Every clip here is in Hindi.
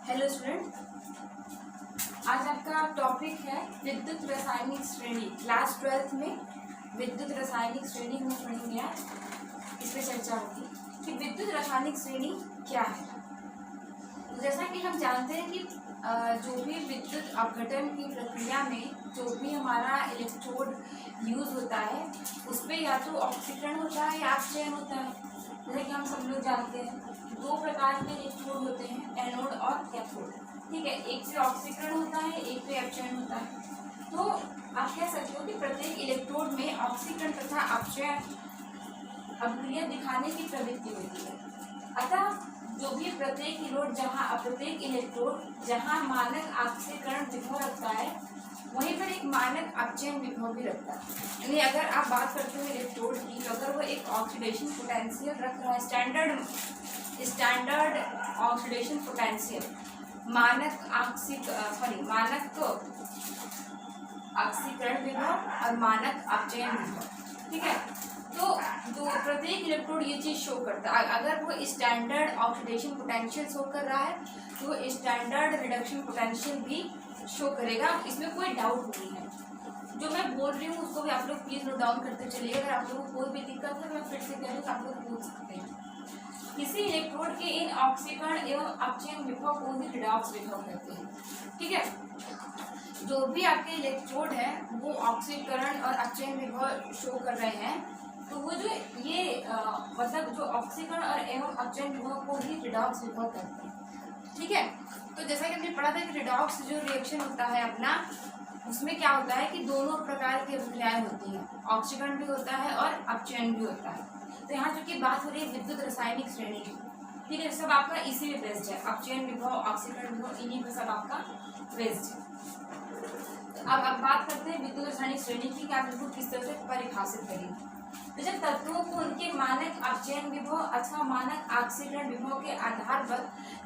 हेलो स्टूडेंट, आज आपका टॉपिक है विद्युत रासायनिक श्रेणी। क्लास 12th में विद्युत रासायनिक श्रेणी हम पढ़ेंगे। आज इस पर चर्चा होगी कि विद्युत रासायनिक श्रेणी क्या है। तो जैसा कि हम जानते हैं कि जो भी विद्युत अपघटन की प्रक्रिया में जो भी हमारा इलेक्ट्रोड यूज होता है उस पर या तो ऑक्सीकरण होता है या अपचयन होता है। जैसे कि हम सब लोग जानते हैं दो प्रकार के इलेक्ट्रोड होते हैं, एनोड और कैथोड। ठीक है, एक से ऑक्सीकरण होता है, एक पे अपचयन होता है। तो आप कह सकते हो कि प्रत्येक इलेक्ट्रोड में ऑक्सीकरण तथा अपचयन अभिक्रिया दिखाने की प्रवृत्ति होती है। अतः जो भी प्रत्येक इलेक्ट्रोड जहाँ मानक ऑक्सीकरण विभव रखता है वहीं पर एक मानक अपचयन विभव भी रखता है। यानी अगर आप बात करते हो इलेक्ट्रोड की, तो अगर वो एक ऑक्सीडेशन पोटेंशियल रख रहा है, स्टैंडर्ड ऑक्सीडेशन पोटेंशियल, मानक ऑक्सीकरण विभव और मानक अपचयन विभव। ठीक है, तो जो प्रत्येक इलेक्ट्रोड ये चीज शो करता है। अगर वो स्टैंडर्ड ऑक्सीडेशन पोटेंशियल शो कर रहा है तो वो स्टैंडर्ड रिडक्शन पोटेंशियल भी शो करेगा, इसमें कोई डाउट नहीं है। जो मैं बोल रही हूँ उसको भी आप लोग प्लीज नोट डाउन करते चलिए। अगर आप लोगों को कोई भी दिक्कत है मैं फिर से कह दूँ तो आप लोग पूछ सकते हैं। किसी इलेक्ट्रोड के इन ऑक्सीकरण एवं अपचयन विभव को ही रिडॉक्स विभव कहते हैं। ठीक है, जो भी आपके इलेक्ट्रोड है वो ऑक्सीकरण और अपचयन विभव शो कर रहे हैं, तो वो जो ये मतलब जो ऑक्सीकरण और एवं अपचयन विभव को ही रिडॉक्स विभव कहते हैं। ठीक है, तो जैसा कि हमने पढ़ा था कि रिडॉक्स जो रिएक्शन होता है अपना, उसमें क्या होता है कि दोनों प्रकार की अभिक्रियाएं होती हैं, ऑक्सीकरण भी होता है और अपचयन भी होता है। तो यहाँ जो की बात हो रही है विद्युत रासायनिक श्रेणी की। ठीक है, सब आपका इसी में बेस्ड है, अपचयन विभव, ऑक्सीकरण विभव, इन्हीं पर सब आपका बेस्ड है। तो अब बात करते हैं विद्युत रासायनिक श्रेणी की कि आप इसको किस तरह से परिभाषित करेंगे। तो जब तत्वों को उनके मानक अपचयन विभव अथवा मानक ऑक्सीकरण विभव के आधार पर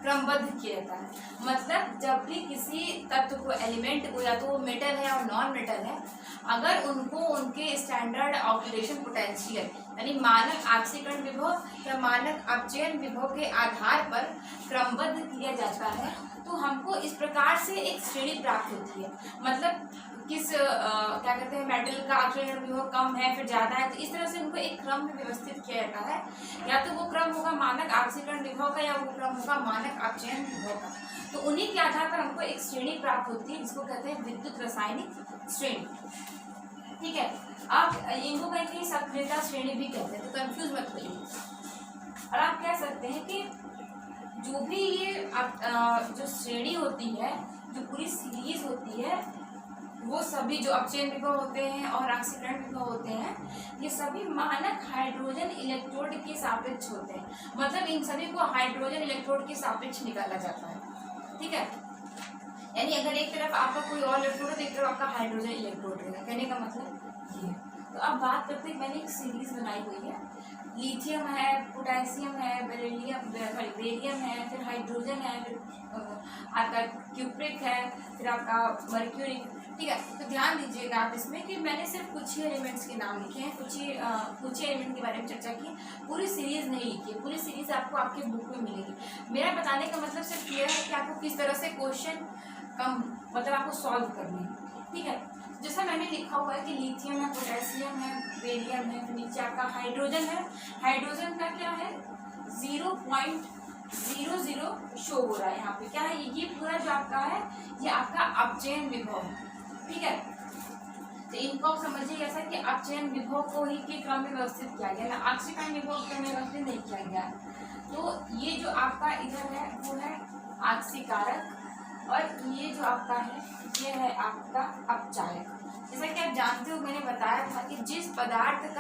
क्रमबद्ध किया जाता है। मतलब जब भी किसी तत्व को, एलिमेंट को, या तो वो मेटल है और नॉन मेटल है, अगर उनको उनके स्टैंडर्ड ऑक्सीडेशन पोटेंशियल यानी मानक ऑक्सीकरण विभव या मानक अपचयन विभव के आधार पर क्रमबद्ध किया जाता है तो हमको इस प्रकार से एक श्रेणी प्राप्त होती है। मतलब किस क्या कहते हैं, मेटल का ऑक्सीकरण विभव कम है फिर ज्यादा है, तो इस तरह से उनको एक क्रम में व्यवस्थित किया जाता है। या तो वो क्रम होगा मानक ऑक्सीकरण विभव का या वो क्रम होगा मानक अपचयन विभव का। तो उन्हीं के आधार पर हमको एक श्रेणी प्राप्त होती है जिसको कहते हैं विद्युत रासायनिक श्रेणी। ठीक है, आप इनको कहीं सक्रियता श्रेणी भी कहते हैं, तो कंफ्यूज मत होइए। और आप कह सकते हैं कि जो भी ये जो श्रेणी होती है, जो पूरी सीरीज होती है, वो सभी जो अपचयन विभव होते हैं और ऑक्सीकरण विभव होते हैं, ये सभी मानक हाइड्रोजन इलेक्ट्रोड के सापेक्ष होते हैं। मतलब इन सभी को हाइड्रोजन इलेक्ट्रोड के सापेक्ष निकाला जाता है। ठीक है, यानी अगर एक तरफ आपका कोई और इलेक्ट्रोड है तो एक तरफ आपका हाइड्रोजन इलेक्ट्रोड रहेगा। कहने का मतलब ये। तो अब बात करते हैं, मैंने एक सीरीज बनाई हुई है, लिथियम है, पोटेशियम है, बेरियम है, फिर हाइड्रोजन है, फिर आपका क्यूप्रिक है, फिर आपका मर्क्यूरी। ठीक है, तो ध्यान दीजिएगा आप इसमें कि मैंने सिर्फ कुछ ही एलिमेंट्स के नाम लिखे हैं, कुछ ही एलिमेंट के बारे में चर्चा की, पूरी सीरीज नहीं लिखी है। पूरी सीरीज आपको आपके बुक में मिलेगी। मेरा बताने का मतलब सिर्फ ये है कि आपको किस तरह से क्वेश्चन मतलब आपको सॉल्व करने हैं। ठीक है, जैसा मैंने लिखा हुआ है कि लिथियम है, पोटेशियम है, बेरियम है, फिर नीचे आपका हाइड्रोजन है। हाइड्रोजन का क्या है, 0.00 शो हो रहा है यहाँ पे। क्या है ये पूरा जो आपका है ये आपका अपचयन विभव है। ठीक है, तो इनको आप समझिए ऐसा कि अपचयन विभव को ही के क्रम में व्यवस्थित किया गया है, ऑक्सीकरण विभव क्रम में व्यवस्थित नहीं किया गया है। तो ये जो आपका इधर है वो है ऑक्सीकारक और ये जो आपका है ये है आपका अपचायक। जैसा कि आप जानते हो, मैंने बताया था कि जिस पदार्थ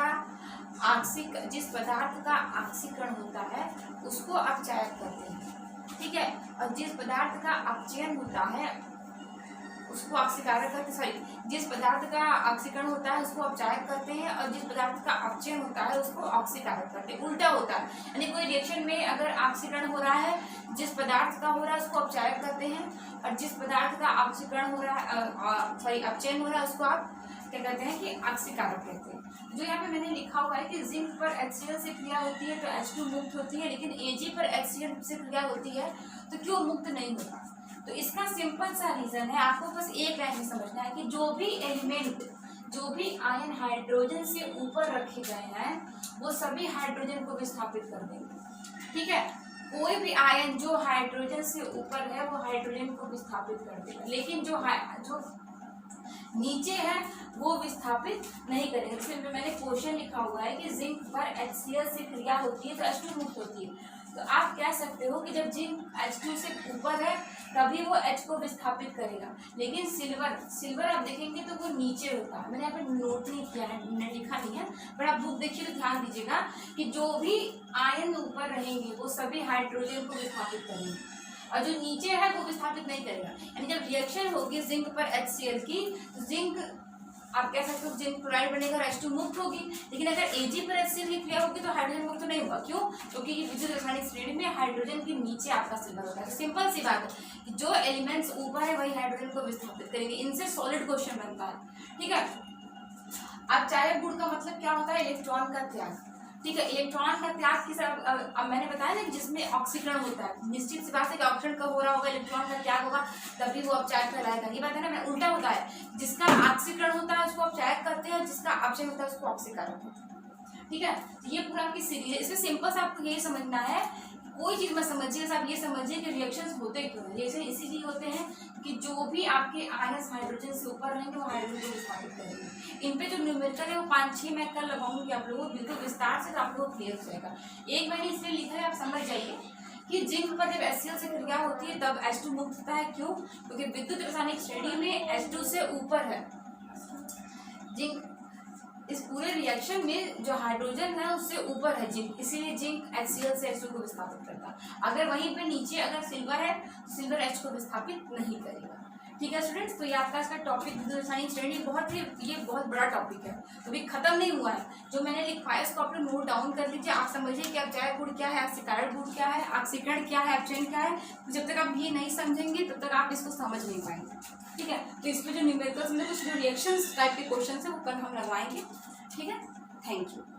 का ऑक्सीकरण होता है उसको अपचायक कहते हैं। ठीक है, और जिस पदार्थ का अपचयन होता है उसको ऑक्सीकारक कहते हैं। जिस पदार्थ का ऑक्सीकरण होता है उसको अपचायक करते हैं और जिस पदार्थ का अपचयन होता है उसको ऑक्सीकारक करते हैं। उल्टा होता है, यानी कोई रिएक्शन में अगर ऑक्सीकरण हो रहा है, जिस पदार्थ का हो रहा है उसको अपचायक करते हैं, और जिस पदार्थ का ऑक्सीकरण हो रहा है अपचयन हो रहा है उसको आप क्या कहते हैं कि ऑक्सीकारक कहते हैं। जो यहाँ पे मैंने लिखा हुआ है कि जिंक पर HCl से क्रिया होती है तो H2 मुक्त होती है, लेकिन Ag पर HCl से क्रिया होती है तो क्यों मुक्त नहीं होता? तो इसका सिंपल सा रीजन है, आपको बस एक लाइन में समझना है कि जो भी एलिमेंट, जो भी आयन हाइड्रोजन से ऊपर रखे गए हैं वो सभी हाइड्रोजन को विस्थापित कर देंगे। ठीक है, कोई भी आयन जो हाइड्रोजन से ऊपर है वो हाइड्रोजन को विस्थापित कर देगा, लेकिन जो नीचे है वो विस्थापित नहीं करेंगे। इसमें मैंने क्वेश्चन लिखा हुआ है कि जिंक पर HCl से क्रिया होती है तो H2 मुक्त होती है, तो आप कह सकते हो कि जब जिंक H2 से ऊपर है तभी वो H को विस्थापित करेगा, लेकिन सिल्वर आप देखेंगे तो वो नीचे होता है। मैंने यहाँ पे नोट नहीं किया है, मैंने लिखा नहीं है, पर आप बुक देखिए तो ध्यान दीजिएगा कि जो भी आयन ऊपर रहेंगे वो सभी हाइड्रोजन को विस्थापित करेंगे और जो नीचे है वो विस्थापित नहीं करेगा। यानी जब रिएक्शन होगी जिंक पर HCl की, तो जिंक आप कह सकते हो जिंक क्लोराइड बनेगा और H2 मुक्त होगी, लेकिन अगर Ag पर HCl की क्रिया होगी तो हाइड्रोजन मुक्त नहीं होगा। क्यों? क्योंकि ये विद्युत रासायनिक श्रेणी में हाइड्रोजन के नीचे आपका सिल्वर होता है। तो सिंपल सी बात है कि जो एलिमेंट्स ऊपर है वही हाइड्रोजन को विस्थापित करेंगे। इनसे सॉलिड क्वेश्चन बनता है। ठीक है, अब चालक गुण का मतलब क्या होता है? इलेक्ट्रॉन का त्याग। ठीक है, इलेक्ट्रॉन का त्याग किस, अब मैंने बताया ना कि जिसमें ऑक्सीकरण होता है, निश्चित सी बात है कि ऑक्सीकरण कब हो रहा होगा, इलेक्ट्रॉन का त्याग होगा तभी वो अपचायक कहलाएगा। ये बात है ना, मैं उल्टा होता है, जिसका ऑक्सीकरण होता है उसको अपचायक करते हैं, जिसका अपचय होता है उसको ऑक्सीकारक होता है। ठीक है, तो ये पूरा आपकी सीरीज है। इसमें सिंपल सा आपको ये समझना है, कोई चीज मत समझिए, आप ये समझिए कि रिएक्शंस होते क्यों हैं। जैसे इसीलिए होते हैं कि जो भी आपके आयन्स हाइड्रोजन से ऊपर रहेंगे वो हाइड्रोजन को विस्थापित करेंगे। इन पे जो न्यूमेरिकल है वो 5-6 मैं कल लगाऊंगी आप लोगों को बिल्कुल विस्तार से, तो आप लोगों को क्लियर हो जाएगा। एक मैंने इसलिए लिखा है, आप समझ जाइए कि जिंक पर जब HCl से क्रिया होती है तब H2 मुक्त होता है। क्यों? क्योंकि विद्युत रासायनिक श्रेणी में H2 से ऊपर है जिंक, इस पूरे रिएक्शन में जो हाइड्रोजन है उससे ऊपर है जिंक, इसीलिए जिंक HCl से H2 को विस्थापित करता है। अगर वहीं पे नीचे अगर सिल्वर है तो सिल्वर H को विस्थापित नहीं करेगा। ठीक है स्टूडेंट्स, तो ये आपका इसका टॉपिक विद्युत रासायनिक श्रेणी ये बहुत बड़ा टॉपिक है, तो अभी खत्म नहीं हुआ है। जो मैंने लिखवाया उसको आप लोग नोट डाउन कर लीजिए। आप समझिए कि अपचायक गुण क्या है, ऑक्सीकारक गुण क्या है, ऑक्सीकरण क्या है, अपचयन क्या है। तो जब तक आप ये नहीं समझेंगे तब तक आप इसको समझ नहीं पाएंगे। ठीक है, तो इस पर जो न्यूमेरिकल्स में कुछ जो रिएक्शंस टाइप के क्वेश्चन है वो कल हम लगवाएंगे। ठीक है, थैंक यू।